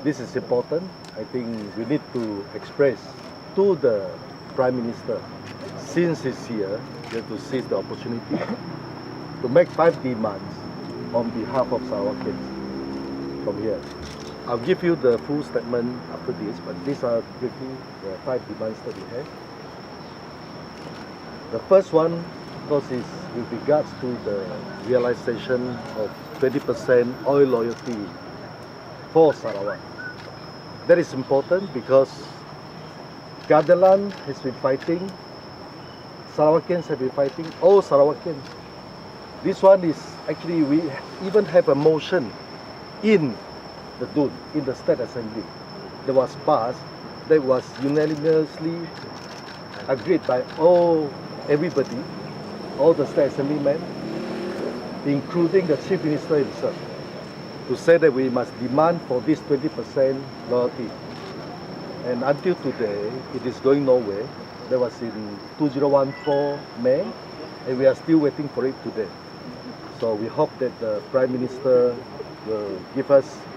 this is important. I think we need to express to the Prime Minister, since he's here, we have to seize the opportunity to make 5 demands on behalf of Sarawakians from here. I'll give you the full statement after this, but these are briefly the 5 demands that we have. The first one, of course, is with regards to the realization of 20% oil royalty for Sarawak. That is important because Gadalan has been fighting, Sarawakians have been fighting, all Sarawakians. This one is actually, we even have a motion in the DUN, in the State Assembly, that was passed, that was unanimously agreed by everybody, all the State Assemblymen, including the Chief Minister himself, to say that we must demand for this 20% royalty. And until today, it is going nowhere. That was in 2014 May, and we are still waiting for it today. So we hope that the Prime Minister will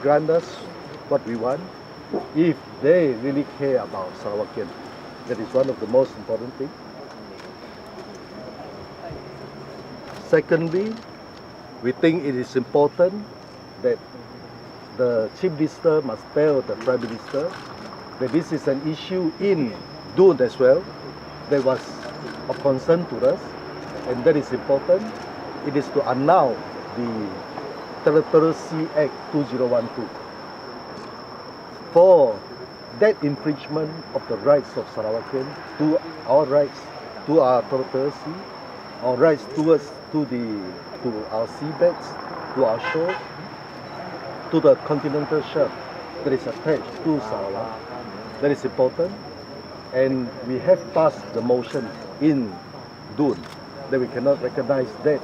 grant us what we want, if they really care about Sarawakian. That is one of the most important things. Secondly, we think it is important that the Chief Minister must tell the Prime Minister that this is an issue in DUN as well, that was of concern to us, and that is important. It is to annul the Territorial Sea Act 2012 for that infringement of the rights of Sarawakian to our rights, to our territorial sea, our rights to our seabeds, to our shores, to the continental shelf that is attached to Sarawak. That is important, and we have passed the motion in DUN that we cannot recognize that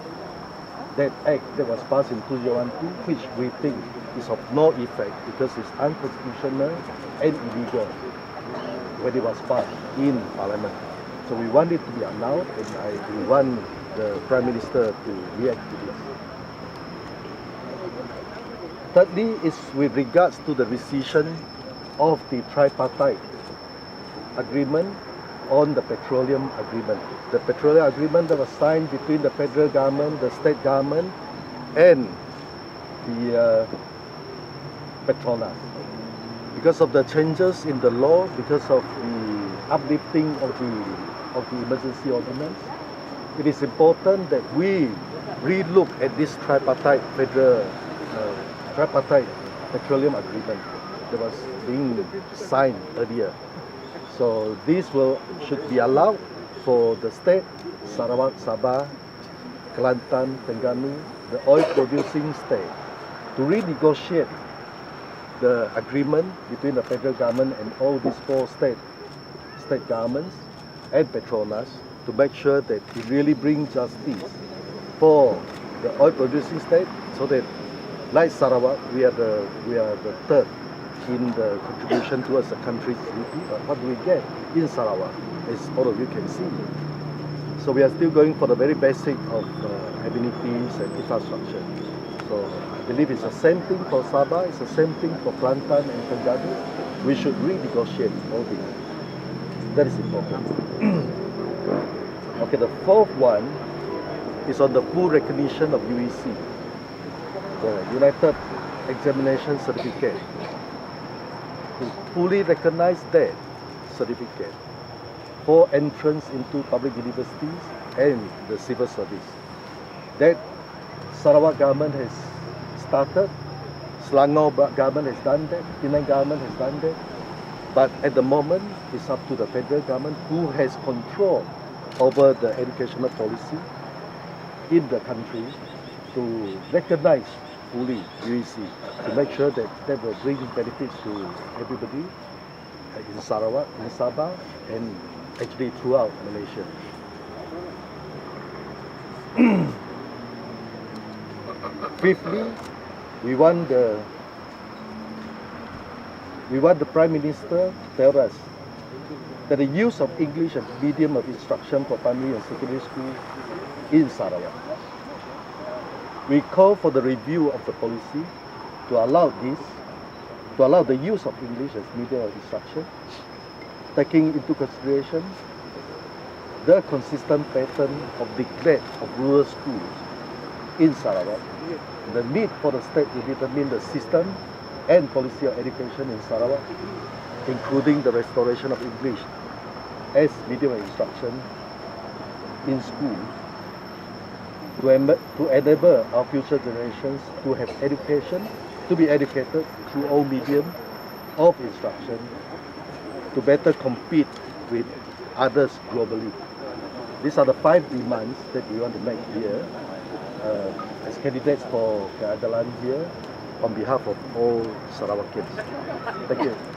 act that was passed in 2012, which we think is of no effect because it's unconstitutional and illegal when it was passed in Parliament. So we want it to be annulled, and we want the Prime Minister to react to this. Thirdly is with regards to the rescission of the tripartite agreement on the petroleum agreement. The petroleum agreement that was signed between the federal government, the state government, and the Petronas. Because of the changes in the law, because of the uplifting of the emergency ordinance, it is important that we re-look at this tripartite petroleum agreement that was being signed earlier. So this should be allowed for the state, Sarawak, Sabah, Kelantan, Terengganu, the oil-producing state, to renegotiate the agreement between the federal government and all these 4 state governments and Petronas, to make sure that it really brings justice for the oil-producing state, so that, like Sarawak, we are the third in the contribution towards the country's GDP. But what do we get in Sarawak, as all of you can see? So we are still going for the very basic of amenities and infrastructure. So I believe it's the same thing for Sabah, it's the same thing for Kelantan and Terengganu. We should renegotiate all this. That is important. Okay, the fourth one is on the full recognition of UEC, the United Examination Certificate. To fully recognize that certificate for entrance into public universities and the civil service. That Sarawak government has started, Selangor government has done that, Penang government has done that, but at the moment it's up to the federal government, who has control over the educational policy in the country, to recognize fully UEC, to make sure that that will bring benefits to everybody in Sarawak, in Sabah, and actually throughout Malaysia. Fifthly, we want the Prime Minister to tell us that the use of English as medium of instruction for primary and secondary school in Sarawak. We call for the review of the policy to allow this to allow the use of English as medium of instruction, taking into consideration the consistent pattern of decline of rural schools in Sarawak, the need for the state to determine the system and policy of education in Sarawak, including the restoration of English as medium of instruction in schools, to enable our future generations to have education, to be educated through all medium of instruction, to better compete with others globally. These are the 5 demands that we want to make here as candidates for keadilan here on behalf of all Sarawakians. Thank you.